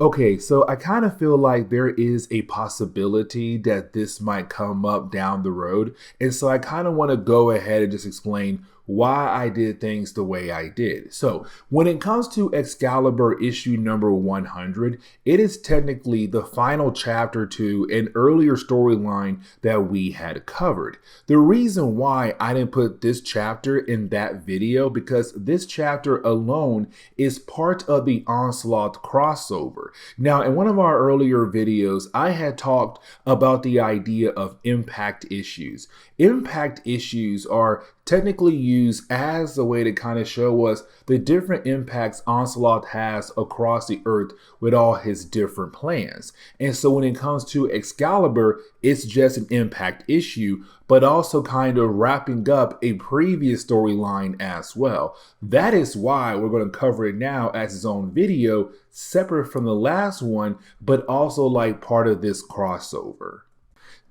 Okay, so I kind of feel like there is a possibility that this might come up down the road. And so I kind of want to go ahead and just explain why I did things the way I did. So, when it comes to Excalibur issue number 100, it is technically the final chapter to an earlier storyline that we had covered. The reason why I didn't put this chapter in that video because this chapter alone is part of the Onslaught crossover. Now, in one of our earlier videos, I had talked about the idea of impact issues. Impact issues are technically used as a way to kind of show us the different impacts Onslaught has across the earth with all his different plans. And so when it comes to Excalibur, it's just an impact issue, but also kind of wrapping up a previous storyline as well. That is why we're going to cover it now as its own video, separate from the last one, but also like part of this crossover.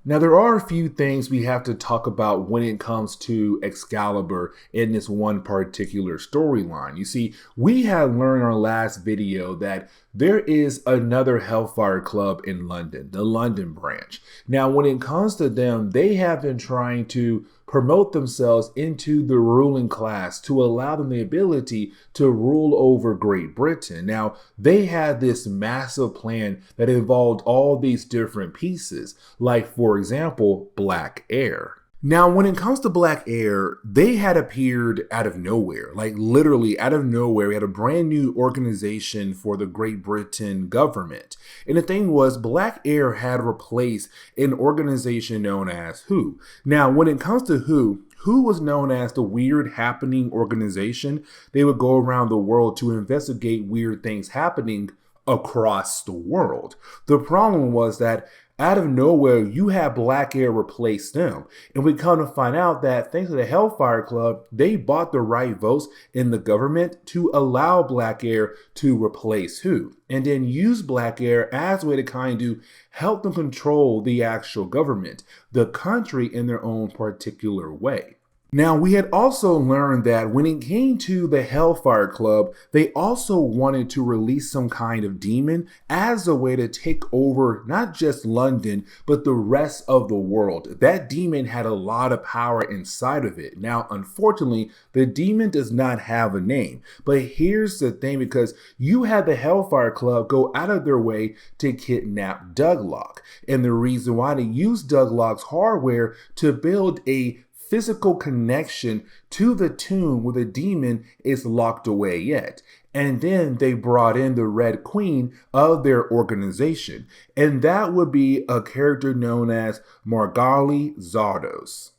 Now, there are a few things we have to talk about when it comes to Excalibur in this one particular storyline. You see, we had learned in our last video that there is another Hellfire Club in London, the London branch. Now, when it comes to them, they have been trying to promote themselves into the ruling class to allow them the ability to rule over Great Britain. Now, they had this massive plan that involved all these different pieces, like, for example, Black Air. Now, when it comes to Black Air, they had appeared out of nowhere, like literally out of nowhere. We had a brand new organization for the Great Britain government. And the thing was, Black Air had replaced an organization known as WHO. Now, when it comes to WHO was known as the Weird Happening Organization. They would go around the world to investigate weird things happening across the world. The problem was that out of nowhere, you had Black Air replace them. And we come to find out that thanks to the Hellfire Club, they bought the right votes in the government to allow Black Air to replace WHO. And then use Black Air as a way to kind of help them control the actual government, the country in their own particular way. Now, we had also learned that when it came to the Hellfire Club, they also wanted to release some kind of demon as a way to take over not just London, but the rest of the world. That demon had a lot of power inside of it. Now, unfortunately, the demon does not have a name. But here's the thing, because you had the Hellfire Club go out of their way to kidnap Douglock. And the reason why they used Douglock's hardware to build a physical connection to the tomb where the demon is locked away yet. And then they brought in the Red Queen of their organization. And that would be a character known as Margali Zardos.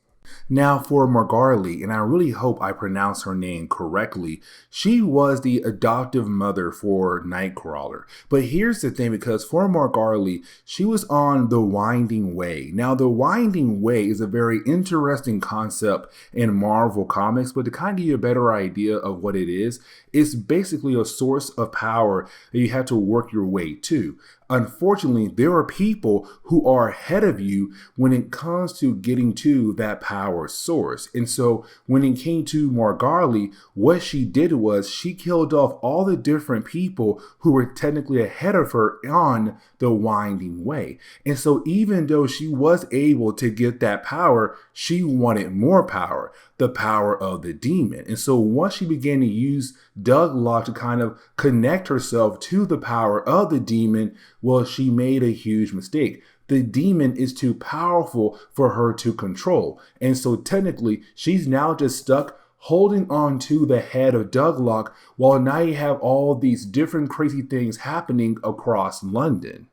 Now, for Margali, and I really hope I pronounce her name correctly, she was the adoptive mother for Nightcrawler. But here's the thing, because for Margali, she was on the Winding Way. Now, the Winding Way is a very interesting concept in Marvel Comics, but to kind of give you a better idea of what it is, it's basically a source of power that you have to work your way to. Unfortunately, there are people who are ahead of you when it comes to getting to that power source. And so when it came to Margali, what she did was she killed off all the different people who were technically ahead of her on the Winding Way. And so even though she was able to get that power, she wanted more power, the power of the demon. And so once she began to use Douglock to kind of connect herself to the power of the demon, well, she made a huge mistake. The demon is too powerful for her to control. And so technically, she's now just stuck holding on to the head of Douglock, while now you have all these different crazy things happening across London.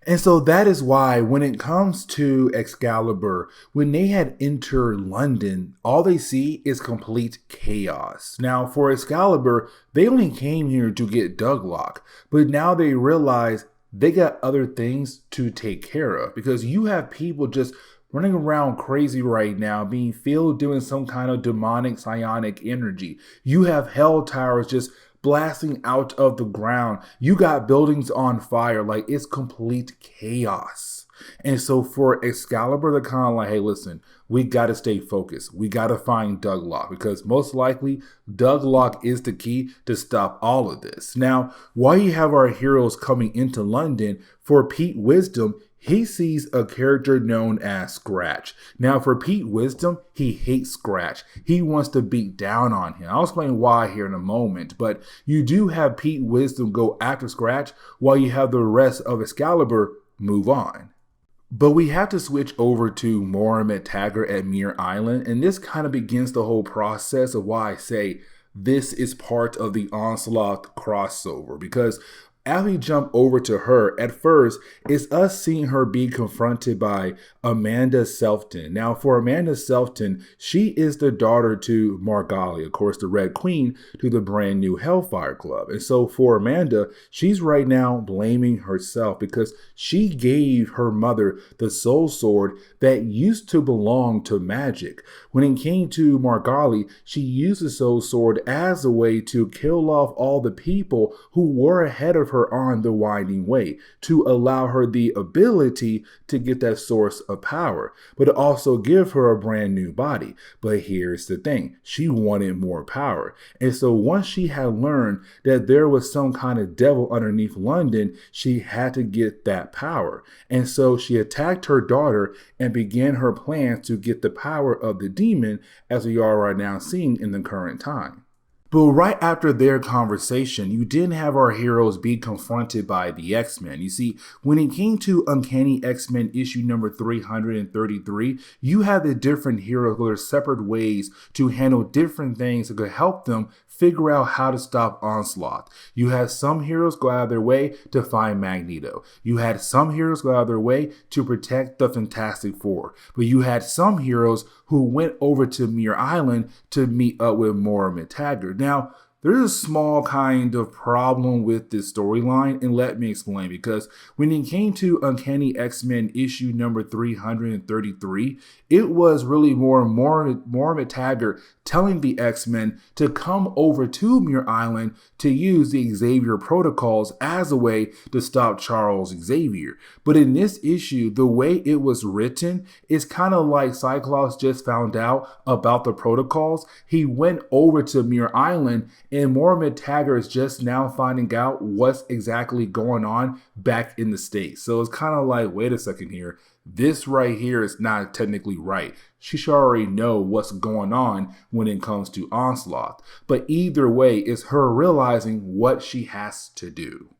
And so that is why when it comes to Excalibur, when they had entered London, all they see is complete chaos. Now, for Excalibur, they only came here to get Douglock, but now they realize they got other things to take care of, because you have people just running around crazy right now, being filled doing some kind of demonic psionic energy. You have hell towers just blasting out of the ground. You got buildings on fire. Like, it's complete chaos. And so for Excalibur, they're kind of like, hey, listen, we got to stay focused. We got to find Douglock because most likely Douglock is the key to stop all of this. Now, while you have our heroes coming into London, for Pete Wisdom, he sees a character known as Scratch. Now, for Pete Wisdom, he hates Scratch. He wants to beat down on him. I'll explain why here in a moment, but you do have Pete Wisdom go after Scratch while you have the rest of Excalibur move on. But we have to switch over to Mohamed Taggart at Muir Island, and this kind of begins the whole process of why I say this is part of the Onslaught crossover, because as we jump over to her, at first, it's us seeing her be confronted by Amanda Selfton. Now, for Amanda Selfton, she is the daughter to Margali, of course, the Red Queen, to the brand new Hellfire Club. And so for Amanda, she's right now blaming herself because she gave her mother the soul sword that used to belong to magic. When it came to Margali, she used the soul sword as a way to kill off all the people who were ahead of her on the winding way, to allow her the ability to get that source of power, but also give her a brand new body. But here's the thing, she wanted more power. And so once she had learned that there was some kind of devil underneath London, she had to get that power. And so she attacked her daughter and began her plan to get the power of the demon, as we are right now seeing in the current time. But right after their conversation, you didn't have our heroes be confronted by the X-Men. You see, when it came to Uncanny X-Men issue number 333, you had the different heroes with their separate ways to handle different things that could help them figure out how to stop Onslaught. You had some heroes go out of their way to find Magneto. You had some heroes go out of their way to protect the Fantastic Four. But you had some heroes who went over to Muir Island to meet up with Mohamed Taggart. Now, there's a small kind of problem with this storyline, and let me explain, because when it came to Uncanny X-Men issue number 333, it was really more Mohamed Taggart telling the X-Men to come over to Muir Island to use the Xavier protocols as a way to stop Charles Xavier. But in this issue, the way it was written is kind of like Cyclops just found out about the protocols. He went over to Muir Island, and Mohamed Taggart is just now finding out what's exactly going on back in the States. So it's kind of like, wait a second here. This right here is not technically right. She should already know what's going on when it comes to Onslaught. But either way, it's her realizing what she has to do.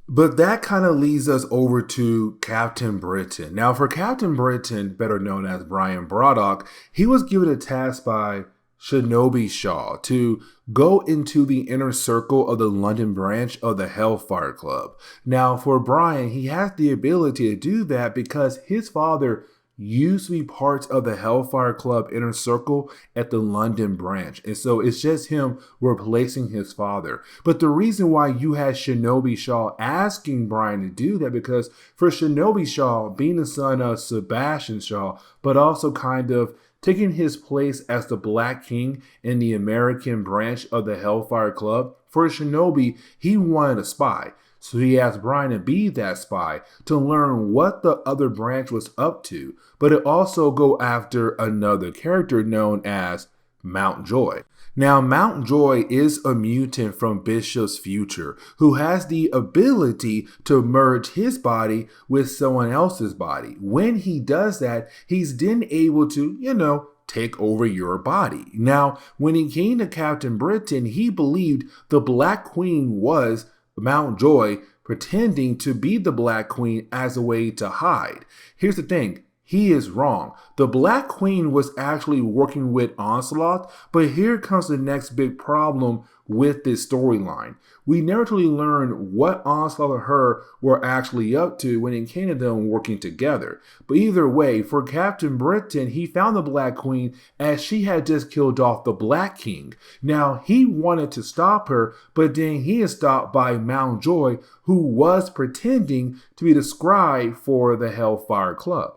But that kind of leads us over to Captain Britain. Now, for Captain Britain, better known as Brian Braddock, he was given a task by Shinobi Shaw to go into the inner circle of the London branch of the Hellfire Club. Now, for Brian, he has the ability to do that because his father used to be part of the Hellfire Club inner circle at the London branch. And so it's just him replacing his father. But the reason why you had Shinobi Shaw asking Brian to do that, because for Shinobi Shaw, being the son of Sebastian Shaw, but also kind of taking his place as the Black King in the American branch of the Hellfire Club, for Shinobi, he wanted a spy. So he asked Brian to be that spy to learn what the other branch was up to, but it also go after another character known as Mountjoy. Now, Mountjoy is a mutant from Bishop's future who has the ability to merge his body with someone else's body. When he does that, he's then able to, take over your body. Now, when he came to Captain Britain, he believed the Black Queen was Mountjoy pretending to be the Black Queen as a way to hide. Here's the thing. He is wrong. The Black Queen was actually working with Onslaught, but here comes the next big problem with this storyline. We never really learned what Onslaught and her were actually up to when it came to them working together. But either way, for Captain Britain, he found the Black Queen as she had just killed off the Black King. Now, he wanted to stop her, but then he is stopped by Mountjoy, who was pretending to be the scribe for the Hellfire Club.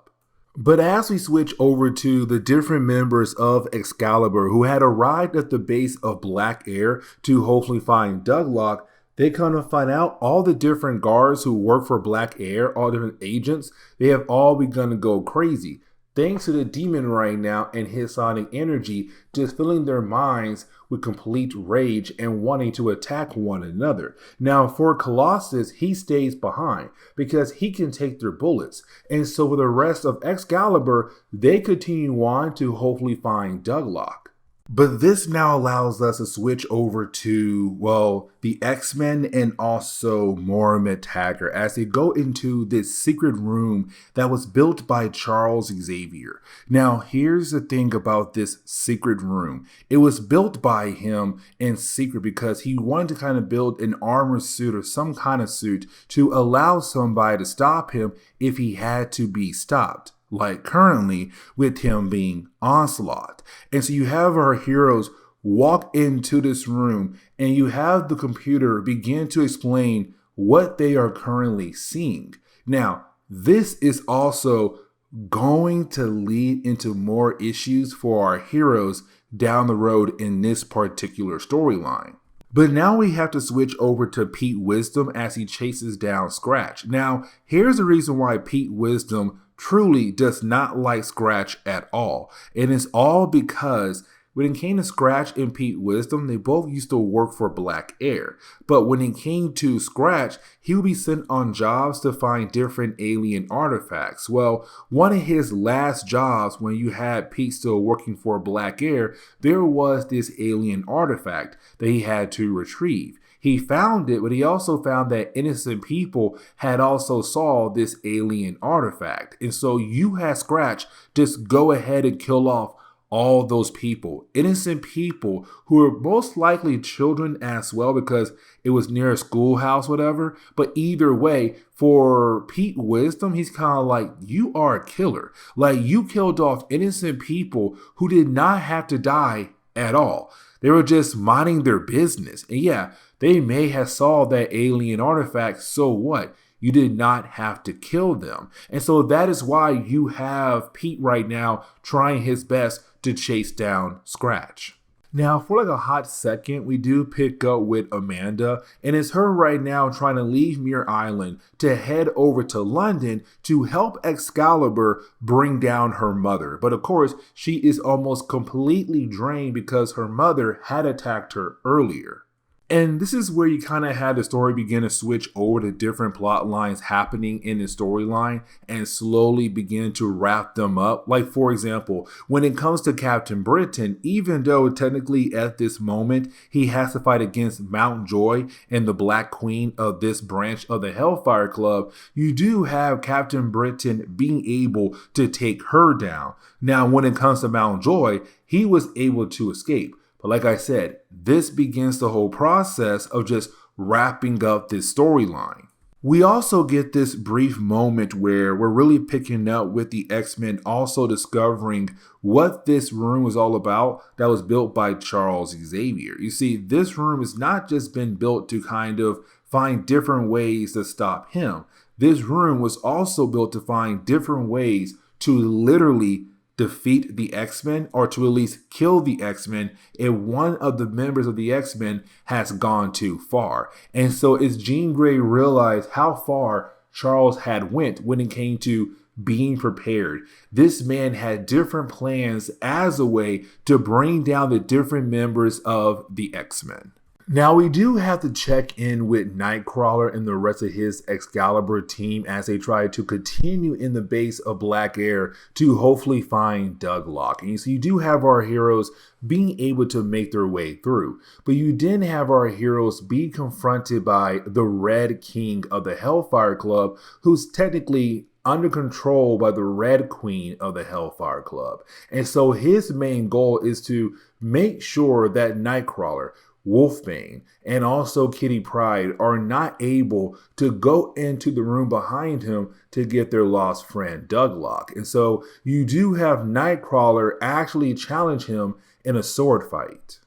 But as we switch over to the different members of Excalibur who had arrived at the base of Black Air to hopefully find Douglock, They kind of find out all the different guards who work for Black Air, all different agents, they have all begun to go crazy. Thanks to the demon right now and his sonic energy just filling their minds with complete rage and wanting to attack one another. Now, for Colossus, he stays behind because he can take their bullets. And so for the rest of Excalibur, they continue on to hopefully find Douglock. But this now allows us to switch over to, well, the X-Men and also Moira Tagger as they go into this secret room that was built by Charles Xavier. Now, here's the thing about this secret room. It was built by him in secret because he wanted to kind of build an armor suit or some kind of suit to allow somebody to stop him if he had to be stopped. Like currently with him being Onslaught. And so you have our heroes walk into this room and you have the computer begin to explain what they are currently seeing. Now, this is also going to lead into more issues for our heroes down the road in this particular storyline. But now we have to switch over to Pete Wisdom as he chases down Scratch. Now, here's the reason why Pete Wisdom truly does not like Scratch at all. And it's all because when it came to Scratch and Pete Wisdom, they both used to work for Black Air. But when it came to Scratch, he would be sent on jobs to find different alien artifacts. Well, one of his last jobs when you had Pete still working for Black Air, there was this alien artifact that he had to retrieve. He found it, but he also found that innocent people had also saw this alien artifact. And so you had Scratch just go ahead and kill off all those people, innocent people who were most likely children as well because it was near a schoolhouse, whatever. But either way, for Pete Wisdom, he's kind of like, you are a killer. Like you killed off innocent people who did not have to die at all. They were just minding their business. And yeah, they may have saw that alien artifact, so what? You did not have to kill them. And so that is why you have Pete right now trying his best to chase down Scratch. Now, for like a hot second, we do pick up with Amanda, and it's her right now trying to leave Muir Island to head over to London to help Excalibur bring down her mother. But of course, she is almost completely drained because her mother had attacked her earlier. And this is where you kind of had the story begin to switch over to different plot lines happening in the storyline and slowly begin to wrap them up. Like, for example, when it comes to Captain Britain, even though technically at this moment he has to fight against Mountjoy and the Black Queen of this branch of the Hellfire Club, you do have Captain Britain being able to take her down. Now, when it comes to Mountjoy, he was able to escape. But like I said, this begins the whole process of just wrapping up this storyline. We also get this brief moment where we're really picking up with the X-Men also discovering what this room was all about that was built by Charles Xavier. You see, this room has not just been built to kind of find different ways to stop him. This room was also built to find different ways to literally defeat the X-Men or to at least kill the X-Men if one of the members of the X-Men has gone too far. And so as Jean Grey realized how far Charles had went when it came to being prepared, this man had different plans as a way to bring down the different members of the X-Men. Now, we do have to check in with Nightcrawler and the rest of his Excalibur team as they try to continue in the base of Black Air to hopefully find Douglock. And so you do have our heroes being able to make their way through. But you didn't have our heroes be confronted by the Red King of the Hellfire Club, who's technically under control by the Red Queen of the Hellfire Club. And so his main goal is to make sure that Nightcrawler, Wolfbane, and also Kitty Pryde are not able to go into the room behind him to get their lost friend Douglock. And so you do have Nightcrawler actually challenge him in a sword fight.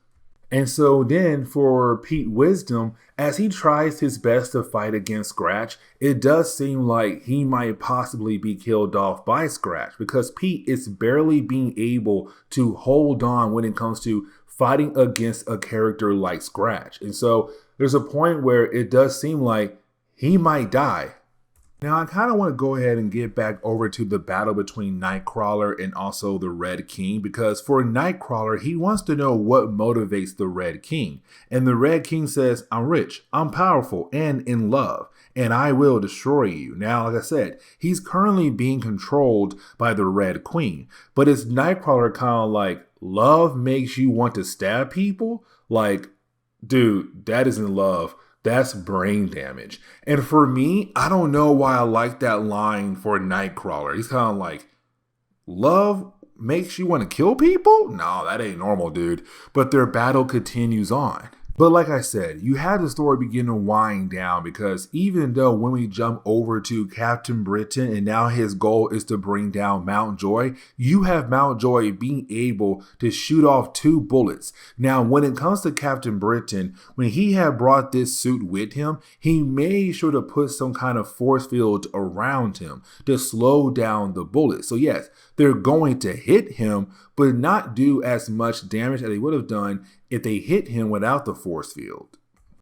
And so then for Pete Wisdom, as he tries his best to fight against Scratch, it does seem like he might possibly be killed off by Scratch because Pete is barely being able to hold on when it comes to fighting against a character like Scratch. And so there's a point where it does seem like he might die. Now, I kind of want to go ahead and get back over to the battle between Nightcrawler and also the Red King, because for Nightcrawler, he wants to know what motivates the Red King. And the Red King says, I'm rich, I'm powerful, and in love, and I will destroy you. Now, like I said, he's currently being controlled by the Red Queen, but it's Nightcrawler kind of like, love makes you want to stab people? Like, dude, that isn't love. That's brain damage. And for me, I don't know why I like that line for Nightcrawler. He's kind of like, love makes you want to kill people? No, that ain't normal, dude. But their battle continues on. But like I said, you had the story begin to wind down, because even though when we jump over to Captain Britain and now his goal is to bring down Mountjoy, you have Mountjoy being able to shoot off 2 bullets. Now, when it comes to Captain Britain, when he had brought this suit with him, he made sure to put some kind of force field around him to slow down the bullets. So yes, they're going to hit him, but not do as much damage as they would have done if they hit him without the force field.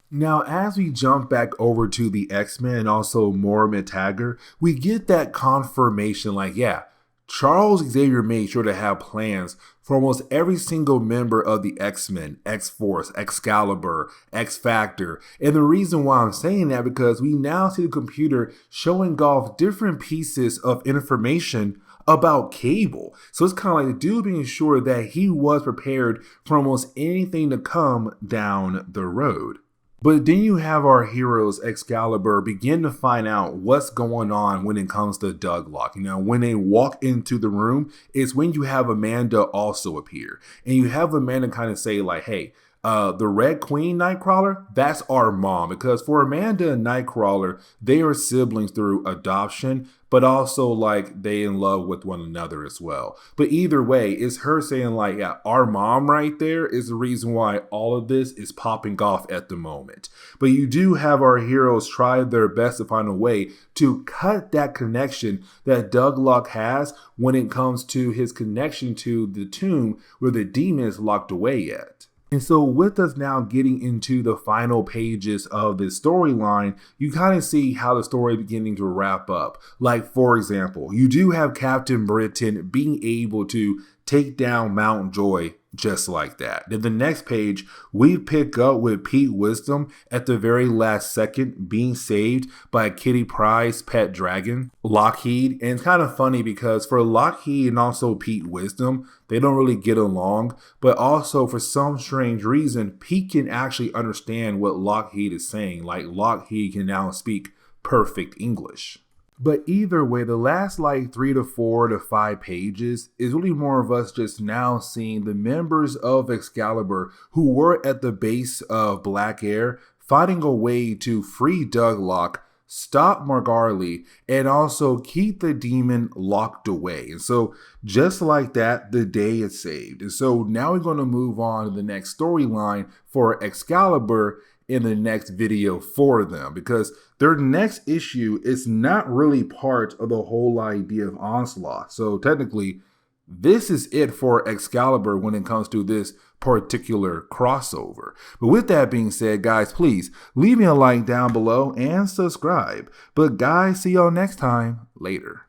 Now, as we jump back over to the X-Men and also Moira Taggart, we get that confirmation like, yeah, Charles Xavier made sure to have plans for almost every single member of the X-Men, X-Force, Excalibur, X-Factor. And the reason why I'm saying that, because we now see the computer showing off different pieces of information about Cable. So it's kind of like the dude being sure that he was prepared for almost anything to come down the road. But then you have our heroes, Excalibur, begin to find out what's going on when it comes to Douglock. You know, when they walk into the room, it's when you have Amanda also appear. And you have Amanda kind of say like, hey, the Red Queen Nightcrawler, that's our mom. Because for Amanda and Nightcrawler, they are siblings through adoption, but also like they in love with one another as well. But either way, it's her saying like, yeah, our mom right there is the reason why all of this is popping off at the moment. But you do have our heroes try their best to find a way to cut that connection that Douglock has when it comes to his connection to the tomb where the demon is locked away at. And so with us now getting into the final pages of this storyline, you kind of see how the story is beginning to wrap up. Like, for example, you do have Captain Britain being able to take down Mountjoy just like that. Then the next page, we pick up with Pete Wisdom at the very last second being saved by Kitty Pryde's pet dragon, Lockheed. And it's kind of funny because for Lockheed and also Pete Wisdom, they don't really get along, but also for some strange reason, Pete can actually understand what Lockheed is saying. Like Lockheed can now speak perfect English. But either way, the last like 3 to 4 to 5 pages is really more of us just now seeing the members of Excalibur who were at the base of Black Air finding a way to free Douglock, stop Margarly, and also keep the demon locked away. And so just like that, the day is saved. And so now we're going to move on to the next storyline for Excalibur in the next video for them, because their next issue is not really part of the whole idea of Onslaught. So technically, this is it for Excalibur when it comes to this particular crossover. But with that being said, guys, please leave me a like down below and subscribe. But guys, see y'all next time. Later.